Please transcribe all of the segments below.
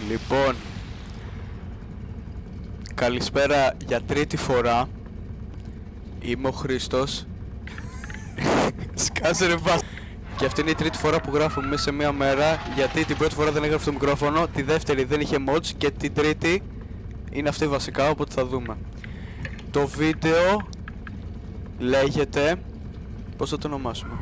Λοιπόν, καλησπέρα για τρίτη φορά. Είμαι ο Χρήστος. Σκάσε ρε μπας. Και αυτή είναι η τρίτη φορά που γράφουμε μέσα σε μία μέρα. Γιατί την πρώτη φορά δεν έγραφε το μικρόφωνο, τη δεύτερη δεν είχε mods και την τρίτη είναι αυτή βασικά, οπότε θα δούμε. Το βίντεο λέγεται... πώς θα το ονομάσουμε?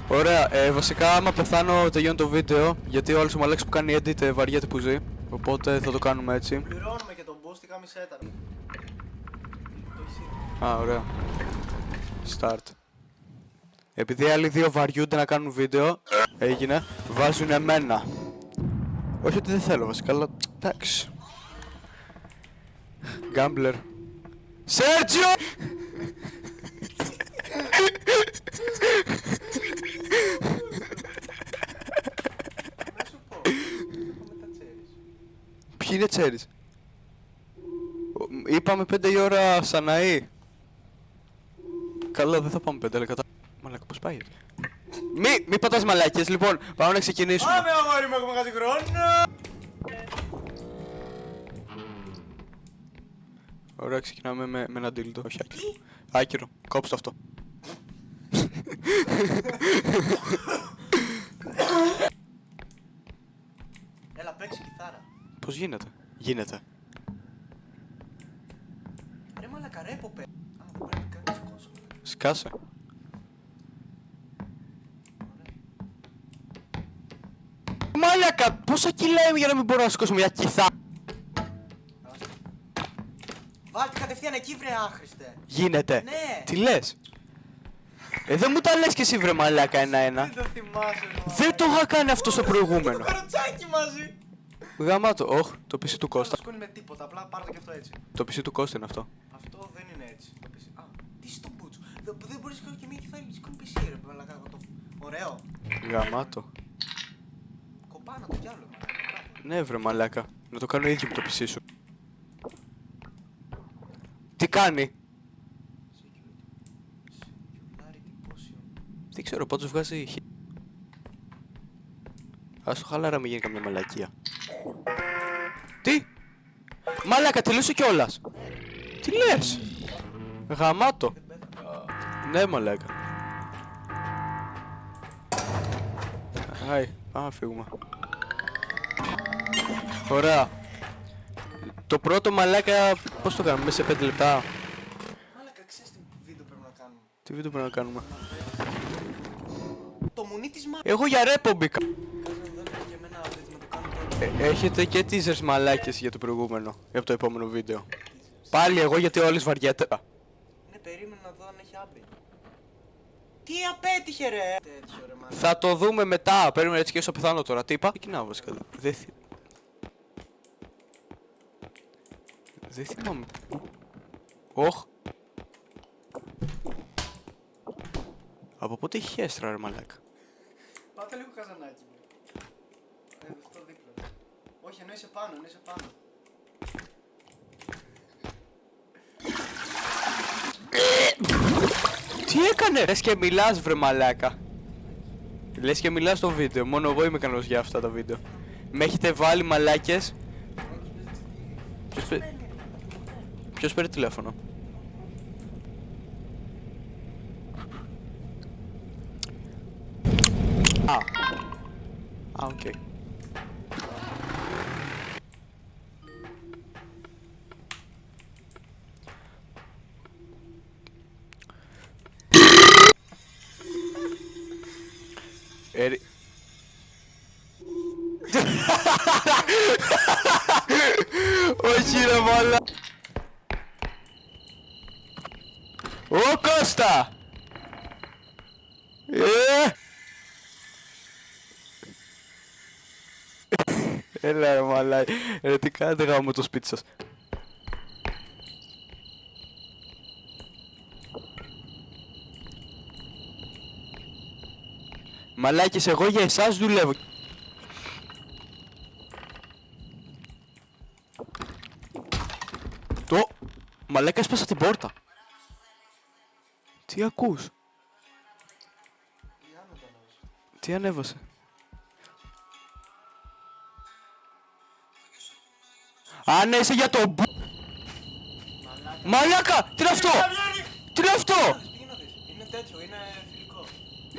Ωραία, βασικά άμα πεθάνω τελειώνει το βίντεο. Γιατί ο άλλος ο μαλάκας που κάνει edit βαριέται που ζει. Οπότε θα το κάνουμε έτσι. Πληρώνουμε και τον boost, είχαμε σέτα. Α, ωραία. Start. Επειδή οι άλλοι δύο βαριούνται να κάνουν βίντεο, έγινε, βάζουν εμένα. Όχι ότι δεν θέλω βασικά, αλλά εντάξει. Γκάμπλερ. Σέρτζιο! Ποιοι είναι τσέρις? Είπαμε 5 η ώρα Σαναή. Καλά, δεν θα πάμε 5, αλλά κατά... Μαλάκα, πώς πάει? Μη πατάς μαλάκες, λοιπόν, πάμε να ξεκινήσουμε. Πάμε αγόρι μου, έχουμε κάτι χρόνο. Ωραία, ξεκινάμε με ένα ντύλτο, όχι άκυρο. Άκυρο, κόψτε αυτό. Έλα, παίξει κιθάρα. Πώς γίνεται? Γίνεται. Ρε μαλακα, ρε ποπέ. Α, δεν πρέπει να κάνεις κόσμο. Σκάσε. Μάλακα, πόσα κιλά είμαι για να μην μπορώ να σηκώσω μια κιθάρα? Βάλτε κατευθείαν εκεί βρε άχρηστε. Γίνεται. Ναι. Τι λες? Δεν μου τα λες κι εσύ βρε μαλάκα ένα-ένα. Δεν το θυμάσαι μόνο. Δεν το είχα κάνει αυτό στο Το προηγούμενο. καροτσάκι μαζί. Γαμάτο, όχ, το PC του Κώστα. Δεν σκόνει με τίποτα, απλά πάρτε και αυτό έτσι. Το PC του Κώστα είναι αυτό. Αυτό δεν είναι έτσι. Το PC. Α, τι στο μπούτσο. Δεν μπορείς να και μία κιθάρα σκόνη PC ρε μαλακα. Ωραίο. Γαμάτο. Κοπάνα το διάλογο. Ναι βρε μαλάκα, να το κάνω ίδιο με το PC σου. Τι κάνει? Δεν ξέρω, πάντως βγάζει χ. Ας το χαλάρα μην γίνει καμιά μαλακία. Τι? Μαλάκα, τελείωσε κιόλας. Τι λες? Γαμάτο. Ναι μαλάκα. Άι, πάμε να φύγουμε. Ωραία. Το πρώτο μαλάκα, πώς το κάνουμε, μέσα σε 5 λεπτά? Μαλακα, ξέρεις τι βίντεο πρέπει να κάνουμε. Τι βίντεο πρέπει να κάνουμε? Το μουνί της μάχης. Εγώ για ρέπο μπήκα. Δεν έχει και εμένα update να το κάνω τώρα. Έχετε και teasers μαλάκες για το προηγούμενο, για το επόμενο βίντεο. Πάλι εγώ γιατί όλες βαριέται. Ναι, περίμενα να δω αν έχει update. Τι απέτυχε ρε! Τέτοιο ρε μάλλον. Θα το δούμε μετά. Περίμενε έτσι και όσο πεθάνω τώρα. Τι είπα? Κοινά βασικά. Δεν θυμάμαι. Όχ. Από πότε έχει έστρα ρε μαλάκα? Πάτε λίγο καζανάκι μου. Αυτό δίπλα. Όχι, ενώ είσαι πάνω, ενώ είσαι πάνω. Τι έκανε? Λες και μιλάς βρε μαλάκα. Λες και μιλάς στο βίντεο. Μόνο εγώ είμαι ικανός για αυτά τα βίντεο. Με έχετε βάλει μαλάκες. Ποιος παίρνει τηλέφωνο? Α, οκ. Όχι ρε μάλα. Ω Κώστα! Έλα ρε μαλάι. Ρε τι κάνετε γάμο το σπίτι σας? Μαλάκες, εγώ για εσάς δουλεύω. Το... Μαλάκα έσπασα την πόρτα. Τι ακούς? Τι ανέβασε? Αν είσαι για το μπου... Μαλάκα! Τι είναι αυτό! Τι είναι αυτό! Πήγαινε να δεις. Είναι τέτοιο, είναι φιλικό.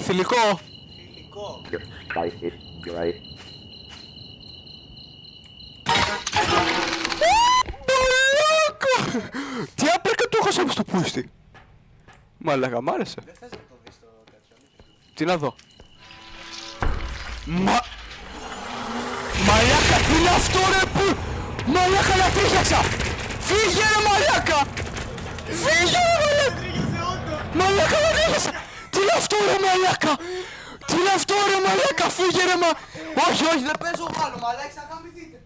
Θηλυκό! Φιλικό. Μαλάκα! Τι άπλακα του έχασα στο πούστη! Μαλάκα, μ' άρεσε. Δεν θες να το δεις το τέτοιο. Τι να δω. Μαλάκα, τι είναι αυτό ρε που... Μαλάκα, να τρίχιαξα! Φύγε ρε μαλάκα! Φύγε ρε μαλάκα! Μαλάκα, να τρίχιαξα! Τι είναι αυτό ρε μαλάκα! Τι είναι αυτό ρε μαλάκα! Φύγε ρε μα... Όχι, όχι, δεν παίζω άλλο μαλάκα, θα γαμηθείτε!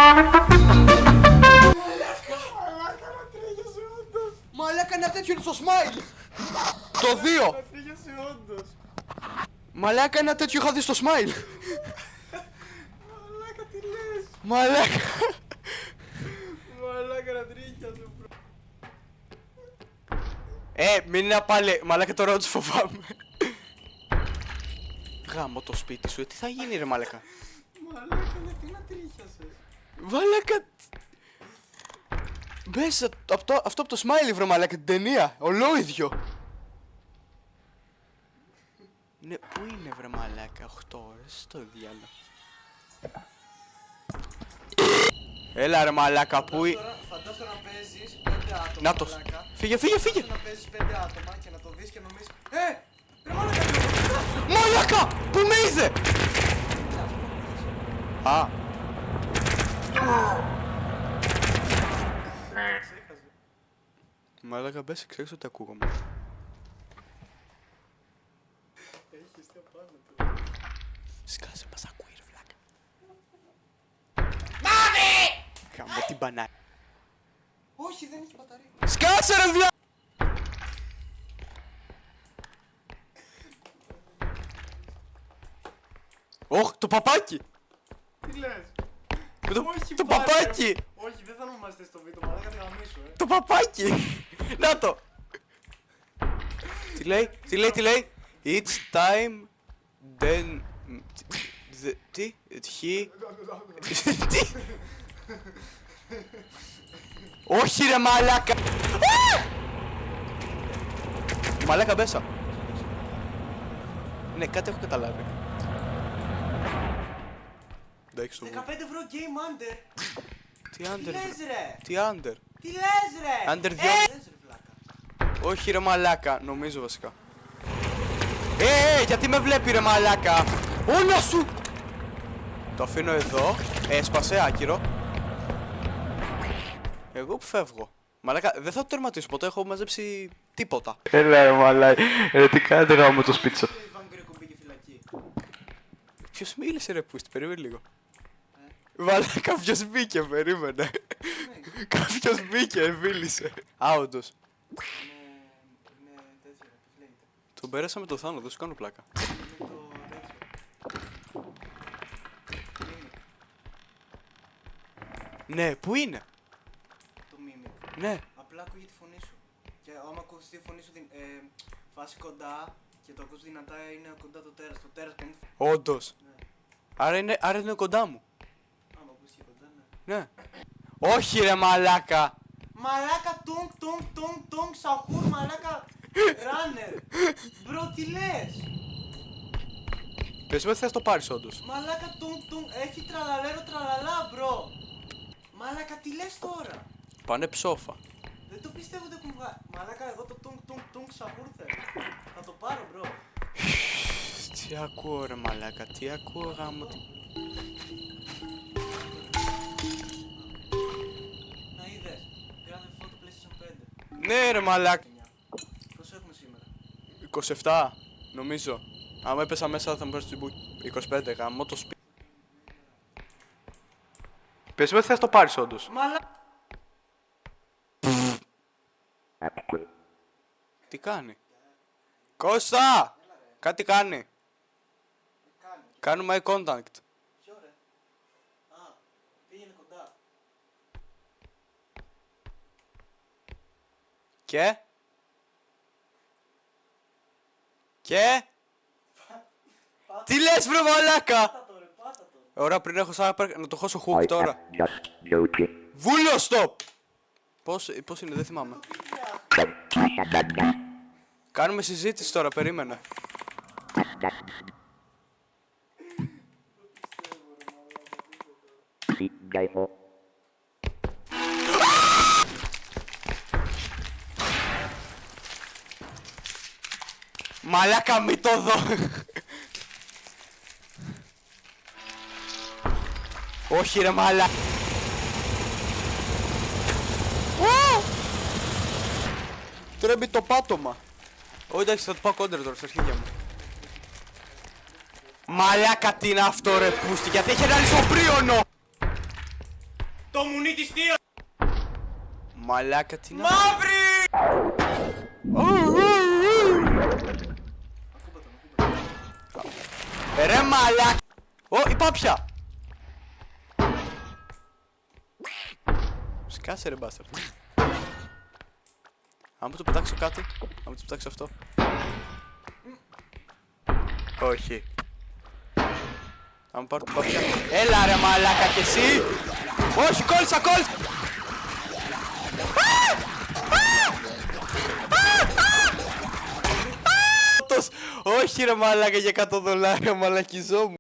Μαλάκα να τρίχιασε όντως. Μαλάκα, ένα τέτοιο είναι στο smile! Το 2! Να τρίχιασε όντως. Μαλάκα, ένα τέτοιο είχα δει στο smile! Μαλάκα τι λες. Μαλάκα! Μαλάκα να τρίχιασε. Μην είναι πάλι. Μαλάκα τώρα τους φοβάμαι. Γάμω το σπίτι σου, τι θα γίνει ρε μαλάκα. Μαλάκα γιατί να τρίχιασες. Μαλάκα. Μπες αυτό από το smiley βρε μαλάκα την ταινία, ολόιδιο. Ναι, πού είναι βρε μαλάκα, 8 ώρες, στο διάλογο. Έλα ρε μαλάκα, πού είναι. Φαντάσου να παίζεις 5 άτομα. Νάτος, μαλάκα. φύγε, φύγε, φύγε. Φαντάσου να παίζεις 5 άτομα και να το δεις και νομίζεις ρε μαλάκα. Μαλάκα, πού με είδε. Α, μαλάκα μπες, ξέρεις ότι ακούγομαι. Έχεις τι απάνω του. Σκάσε, μας ακούει ρε βλάκα. Μάμι! Χαμώ την μπανά. Όχι δεν έχει μπαταρία. Σκάσε ρε βλάκα! Ωχ, το παπάκι! Τι λες. Όχι, Το πάρε. παπάκι! Όχι δεν θα νομάζετε στο βίντεο μαλάκα θα γαμίσω Το παπάκι! Να το! Τι λέει? It's time, then... Τι? Τι? Όχι ρε μαλάκα! Μαλάκα μπέσα! Ναι, κάτι έχω καταλάβει. Εντάξει το 15 ευρώ game under. Τι Τι under? λες ρε. Τι under? Τι λες ρε. Under 2. Λες ρε βλάκα. Όχι ρε μαλάκα, νομίζω βασικά. Γιατί με βλέπει ρε μαλάκα. Όλα σου. Το αφήνω εδώ. Έσπασε, άκυρο. Εγώ που φεύγω. Μαλάκα, δεν θα το τερματίσω ποτέ, έχω μαζέψει τίποτα. Έλα ρε μαλάκα, τι κάνετε γάμο το σπίτι σας. Η βαγκρίκο μπήκε φυλακή. Ποιος μίλησε ρε πούστη, περίμενε λίγο. Μαλάκα, ποιος μπήκε, περίμενε. Κάποιος μπήκε, μίλησε. Α, όντως. Είναι τέτοιο, πώς λέγεται. Τον πέρασα με το Θάνο, δεν σου κάνω πλάκα. Είναι το τέτοιο. Ναι, πού είναι? Το mimic. Ναι. Απλά ακούγεται τη φωνή σου. Και άμα ακούσεις τη φωνή σου φάση κοντά και το ακούς δυνατά είναι κοντά το τέρας. Το τέρας κάνει Όντως. ναι. Άρα είναι κοντά μου. Άμα ακούσεις και κοντά ναι. Ναι. Όχι ρε μαλάκα. Μαλάκα τουνκ τουνκ τουνκ τουνκ σαχούρ μαλάκα ράνερ. Μπρο τι λες. Πες με θες το πάρεις όντως. Μαλάκα τουνκ τουνκ έχει τραλαλέρο τραλαλά μπρο. Μαλάκα τι λες τώρα. Πάνε ψόφα. Δεν το πιστεύω ότι έχουν βγάλει. Μαλάκα εγώ το τουνκ τουνκ τουνκ σαχούρ θέλω. Θα το πάρω μπρο. Τι ακούω ρε μαλάκα, τι ακούω γάμο. Να είδες. Grand Theft Auto PlayStation 5. Ναι ρε μαλάκα. Πόσο έχουμε σήμερα. 27 νομίζω. Άμα έπεσα μέσα θα μου πάρεις τσιμπούκι. 25 γάμο το σπίτι. Πες με θες το πάρεις όντως. Μαλάκα. Τι κάνει? Κώστα! Κάτι κάνει. Κάνουμε eye contact. Ποιο ρε. Α, πήγαινε κοντά. Και? Τι λες βρε μαλάκα! Πάτα το ρε, πάτα το. Ωραία, πριν έχω σαν να το χώσω hook I τώρα. am just joking. Βούλιο, stop! Πώς είναι, δεν θυμάμαι. Κάνουμε συζήτηση τώρα, περίμενε. Συγγραφώ. Μαλάκα, μη το δω! Όχι ρε μαλάκα! Τρέμει το πάτωμα. Όχι, εντάξει, θα του πάω κόντερ τώρα στα αρχίδια μου. Μαλάκα, τι είναι αυτό ρε πούστη, γιατί έχει ένα ισοπρίωνο! Το μουνί της θεία! Μαλάκα, τι είναι... Μαύρη! Ρε μαλάκα! Ω, η πάπια! Σκάσε ρε μπάσταρ. Αν μου το πετάξω κάτι, αν μου το πετάξω αυτό. Όχι. Αν μου πάρω την πάπια. Έλα ρε μαλάκα κι εσύ! Όχι, κόλλησα! Όχι ρε μαλάκα, για $100 μαλακιζόμουν.